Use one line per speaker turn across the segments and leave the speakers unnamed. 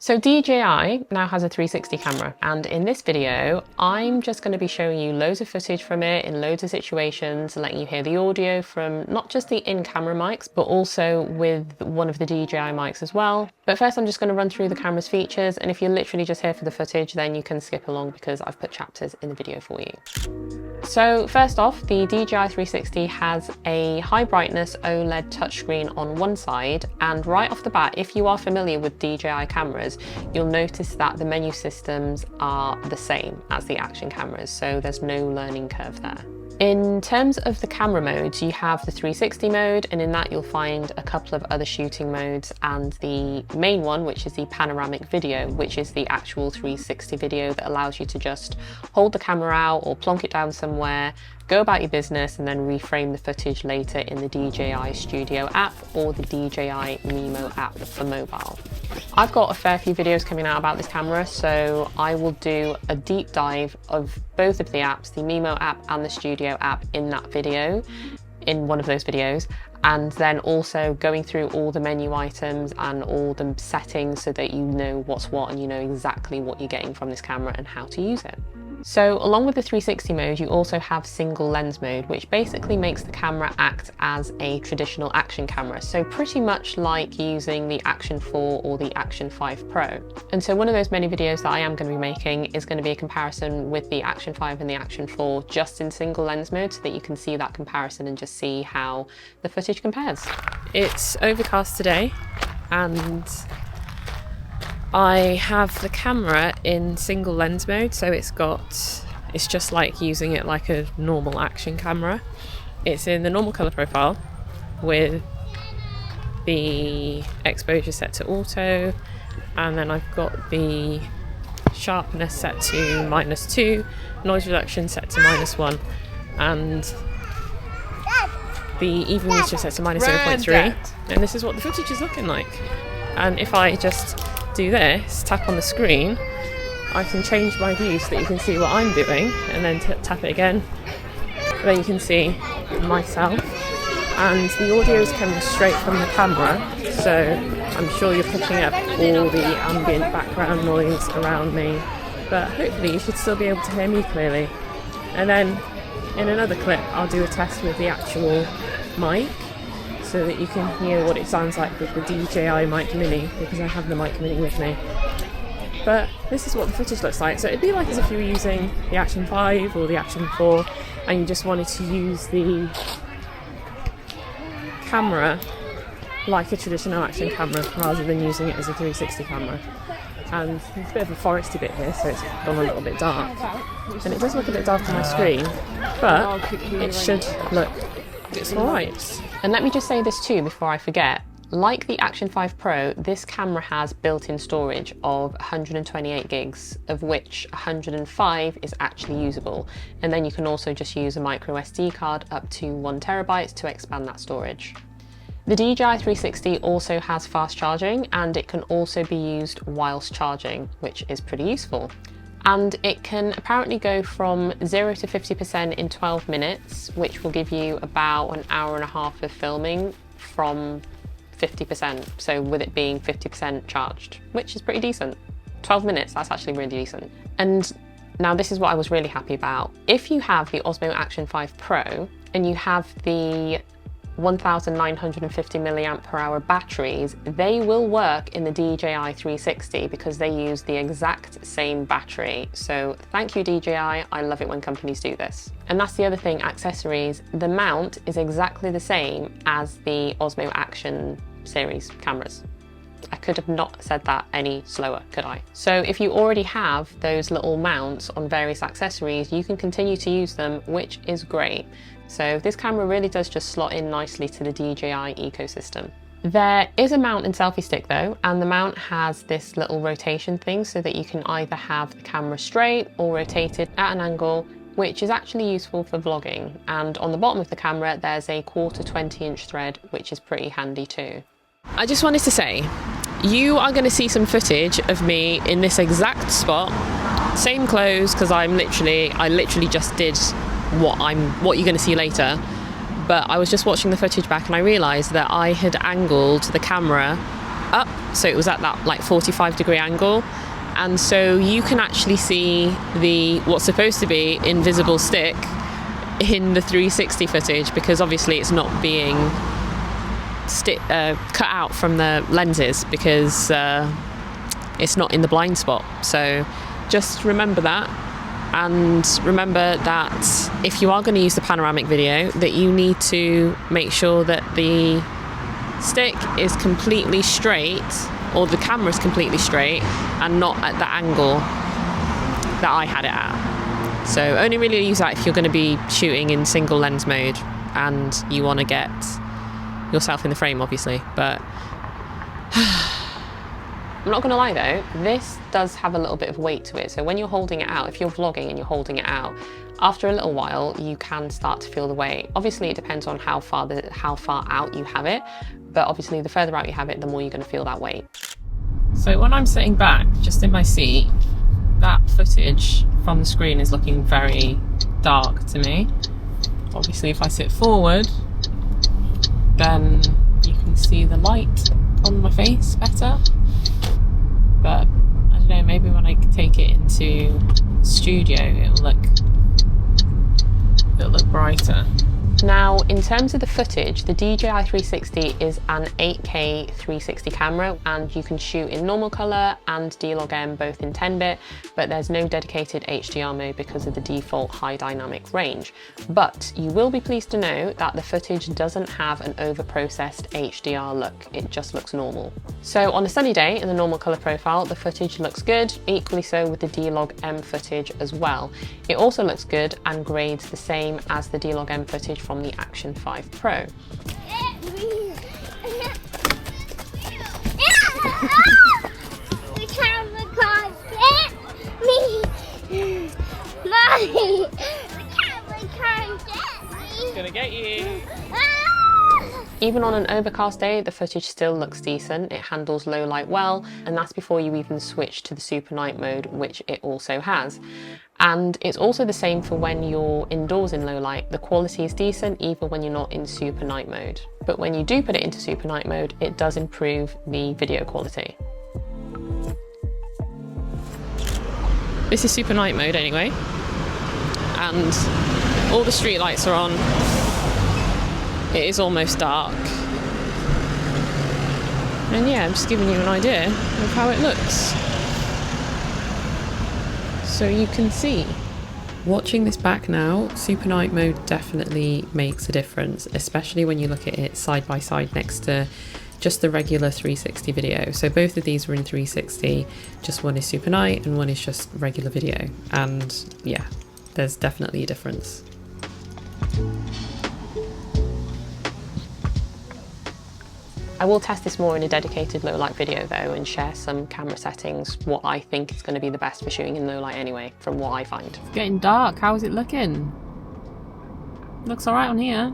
So DJI now has a 360 camera, and in this video I'm just going to be showing you loads of footage from it in loads of situations, letting you hear the audio from not just the in-camera mics but also with one of the DJI mics as well. But first I'm just going to run through the camera's features, and if you're literally just here for the footage then you can skip along because I've put chapters in the video for you. So first off, the DJI 360 has a high brightness OLED touchscreen on one side, and right off the bat, if you are familiar with DJI cameras, you'll notice that the menu systems are the same as the action cameras, so there's no learning curve there. In terms of the camera modes, you have the 360 mode, and in that you'll find a couple of other shooting modes, and the main one, which is the panoramic video, which is the actual 360 video that allows you to just hold the camera out or plonk it down somewhere, go about your business, and then reframe the footage later in the DJI Studio app or the DJI Mimo app for mobile. I've got a fair few videos coming out about this camera, so I will do a deep dive of both of the apps, the Mimo app and the Studio app, in that video, in one of those videos, and then also going through all the menu items and all the settings so that you know what's what and you know exactly what you're getting from this camera and how to use it. So along with the 360 mode, you also have single lens mode, which basically makes the camera act as a traditional action camera. So pretty much like using the Action 4 or the Action 5 Pro. And so one of those many videos that I am going to be making is going to be a comparison with the Action 5 and the Action 4 just in single lens mode, so that you can see that comparison and just see how the footage compares. It's overcast today and I have the camera in single lens mode, so it's just like using it like a normal action camera. It's in the normal color profile with the exposure set to auto, and then I've got the sharpness set to -2, noise reduction set to -1, and the even meter set to -0.3. And this is what the footage is looking like. And if I just do this, tap on the screen, I can change my view so that you can see what I'm doing, and then tap it again, then you can see myself, and the audio is coming straight from the camera, so I'm sure you're picking up all the ambient background noise around me, but hopefully you should still be able to hear me clearly. And then in another clip I'll do a test with the actual mic, so that you can hear what it sounds like with the DJI Mic Mini, because I have the Mic Mini with me. But this is what the footage looks like. So it'd be like as if you were using the Action 5 or the Action 4 and you just wanted to use the camera like a traditional action camera rather than using it as a 360 camera. And there's a bit of a foresty bit here, so it's gone a little bit dark. And it does look a bit dark on my screen, but it should look alright. And let me just say this too before I forget, like the Action 5 Pro, this camera has built-in storage of 128 gigs, of which 105 is actually usable. And then you can also just use a micro SD card up to 1 terabyte to expand that storage. The DJI 360 also has fast charging, and it can also be used whilst charging, which is pretty useful. And it can apparently go from 0 to 50% in 12 minutes, which will give you about an hour and a half of filming from 50%. So with it being 50% charged, which is pretty decent. 12 minutes, that's actually really decent. And now this is what I was really happy about. If you have the Osmo Action 5 Pro and you have the 1950 milliamp per hour batteries, they will work in the DJI 360 because they use the exact same battery. So thank you DJI, I love it when companies do this. And that's the other thing, accessories. The mount is exactly the same as the Osmo Action series cameras. I could have not said that any slower, could I? So if you already have those little mounts on various accessories, you can continue to use them, which is great. So this camera really does just slot in nicely to the DJI ecosystem. There is a mount and selfie stick though, and the mount has this little rotation thing so that you can either have the camera straight or rotated at an angle, which is actually useful for vlogging. And on the bottom of the camera, there's a 1/4 20-inch thread, which is pretty handy too. I just wanted to say, you are going to see some footage of me in this exact spot, same clothes, because I literally just did what you're going to see later, but I was just watching the footage back and I realised that I had angled the camera up, so it was at that like 45-degree angle, and so you can actually see what's supposed to be invisible stick in the 360 footage, because obviously it's not being cut out from the lenses, because it's not in the blind spot. So just remember that, and remember that if you are going to use the panoramic video, that you need to make sure that the stick is completely straight, or the camera is completely straight and not at the angle that I had it at. So only really use that if you're going to be shooting in single lens mode and you want to get yourself in the frame, obviously. But I'm not going to lie though, this does have a little bit of weight to it. So when you're holding it out, if you're vlogging and you're holding it out, after a little while you can start to feel the weight. Obviously it depends on how far out you have it, but obviously the further out you have it, the more you're going to feel that weight. So when I'm sitting back just in my seat, that footage from the screen is looking very dark to me. Obviously if I sit forward, then you can see the light on my face better. But I don't know, maybe when I take it into studio, it'll look brighter. Now, in terms of the footage, the DJI 360 is an 8K 360 camera, and you can shoot in normal color and D-Log-M both in 10-bit, but there's no dedicated HDR mode because of the default high dynamic range. But you will be pleased to know that the footage doesn't have an over-processed HDR look, it just looks normal. So on a sunny day in the normal color profile, the footage looks good, equally so with the D-Log-M footage as well. It also looks good and grades the same as the D-Log-M footage from the Action 5 Pro. It's gonna get you. Even on an overcast day, the footage still looks decent. It handles low light well, and that's before you even switch to the super night mode, which it also has. And it's also the same for when you're indoors in low light. The quality is decent even when you're not in super night mode. But when you do put it into super night mode, it does improve the video quality. This is super night mode anyway, and all the street lights are on. It is almost dark. And yeah, I'm just giving you an idea of how it looks, so you can see. Watching this back now, super night mode definitely makes a difference, especially when you look at it side by side next to just the regular 360 video. So both of these were in 360, just one is super night and one is just regular video. And yeah, there's definitely a difference. I will test this more in a dedicated low light video though, and share some camera settings, what I think is going to be the best for shooting in low light anyway, from what I find. It's getting dark. How is it looking? Looks alright on here.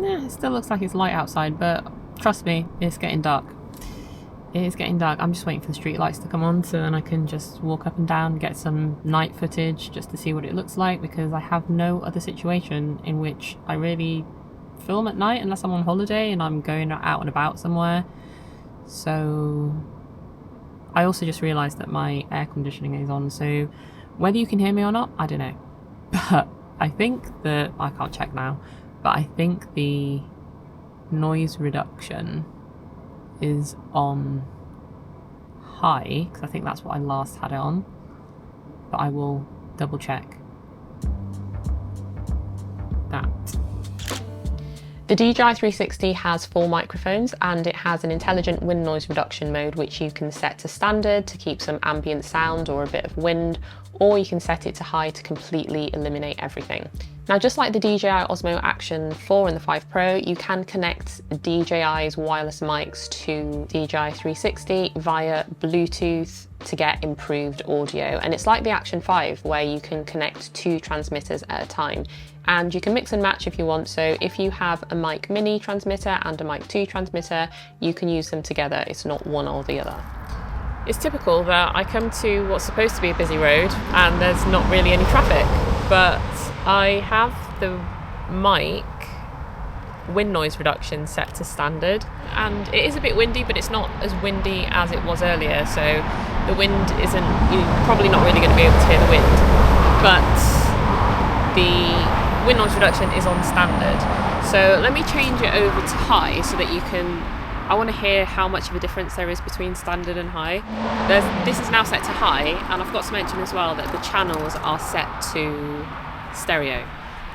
Yeah, it still looks like it's light outside, but trust me, it's getting dark. It is getting dark. I'm just waiting for the street lights to come on so then I can just walk up and down, get some night footage just to see what it looks like, because I have no other situation in which I really film at night unless I'm on holiday and I'm going out and about somewhere. So I also just realized that my air conditioning is on, so whether you can hear me or not, I don't know. But I think that, I can't check now, but I think the noise reduction is on high, because I think that's what I last had it on, but I will double check that. The DJI 360 has 4 microphones, and it has an intelligent wind noise reduction mode which you can set to standard to keep some ambient sound or a bit of wind, or you can set it to high to completely eliminate everything. Now, just like the DJI Osmo Action 4 and the 5 Pro, you can connect DJI's wireless mics to DJI 360 via Bluetooth to get improved audio. And it's like the Action 5 where you can connect 2 transmitters at a time. And you can mix and match if you want. So if you have a Mic Mini transmitter and a Mic 2 transmitter, you can use them together. It's not one or the other. It's typical that I come to what's supposed to be a busy road and there's not really any traffic, but I have the mic wind noise reduction set to standard, and it is a bit windy, but it's not as windy as it was earlier, so the wind isn't, you're probably not really going to be able to hear the wind, but the wind noise reduction is on standard. So let me change it over to high so that you can, I want to hear how much of a difference there is between standard and high. This is now set to high, and I forgot to mention as well that the channels are set to stereo.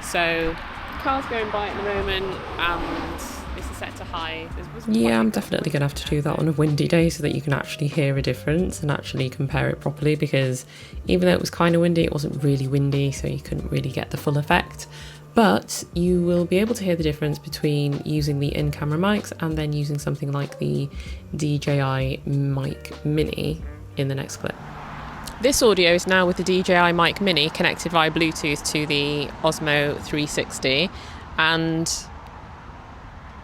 So cars going by at the moment, and this is set to high.
Yeah, I'm definitely going to have to do that on a windy day so that you can actually hear a difference and actually compare it properly, because even though it was kind of windy, it wasn't really windy, so you couldn't really get the full effect. But you will be able to hear the difference between using the in-camera mics and then using something like the DJI Mic Mini in the next clip.
This audio is now with the DJI Mic Mini connected via Bluetooth to the Osmo 360, and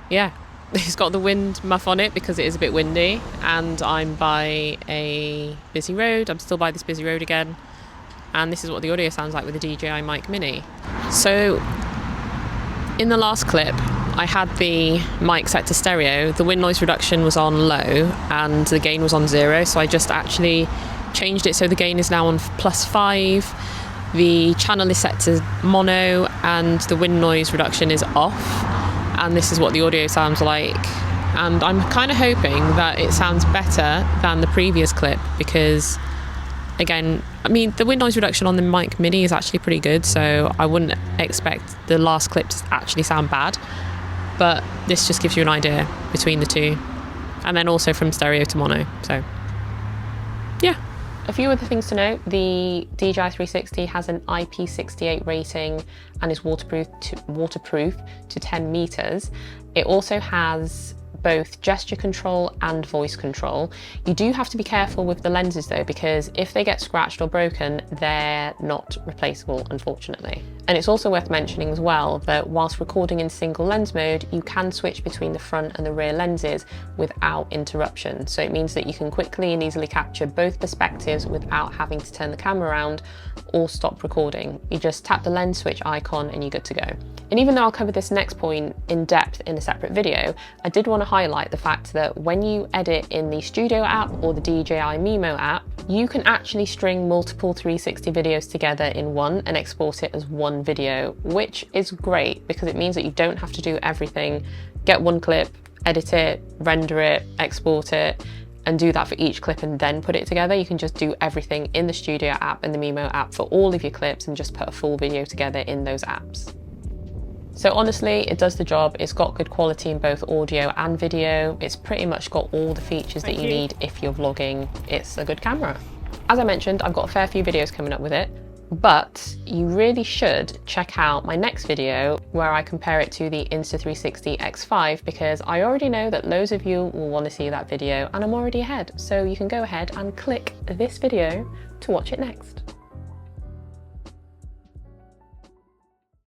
yeah, it's got the wind muff on it because it is a bit windy, and I'm by a busy road. I'm still by this busy road again, and this is what the audio sounds like with the DJI Mic Mini. So in the last clip I had the mic set to stereo, the wind noise reduction was on low and the gain was on 0, so I just actually changed it so the gain is now on +5, the channel is set to mono, and the wind noise reduction is off, and this is what the audio sounds like. And I'm kind of hoping that it sounds better than the previous clip, because again, I mean, the wind noise reduction on the Mic Mini is actually pretty good, so I wouldn't expect the last clip to actually sound bad, but this just gives you an idea between the two, and then also from stereo to mono, so yeah. A few other things to note: the DJI 360 has an IP68 rating and is waterproof to 10 meters. It also has both gesture control and voice control. You do have to be careful with the lenses though, because if they get scratched or broken, they're not replaceable, unfortunately. And it's also worth mentioning as well that whilst recording in single lens mode, you can switch between the front and the rear lenses without interruption. So it means that you can quickly and easily capture both perspectives without having to turn the camera around or stop recording. You just tap the lens switch icon and you're good to go. And even though I'll cover this next point in depth in a separate video, I did want to highlight the fact that when you edit in the Studio app or the DJI Mimo app, you can actually string multiple 360 videos together in one and export it as one video, which is great because it means that you don't have to do everything, get one clip, edit it, render it, export it, and do that for each clip and then put it together. You can just do everything in the Studio app and the Mimo app for all of your clips and just put a full video together in those apps. So honestly, it does the job. It's got good quality in both audio and video. It's pretty much got all the features that you need if you're vlogging. It's a good camera. As I mentioned, I've got a fair few videos coming up with it, but you really should check out my next video where I compare it to the Insta360 X5, because I already know that loads of you will want to see that video and I'm already ahead. So you can go ahead and click this video to watch it next.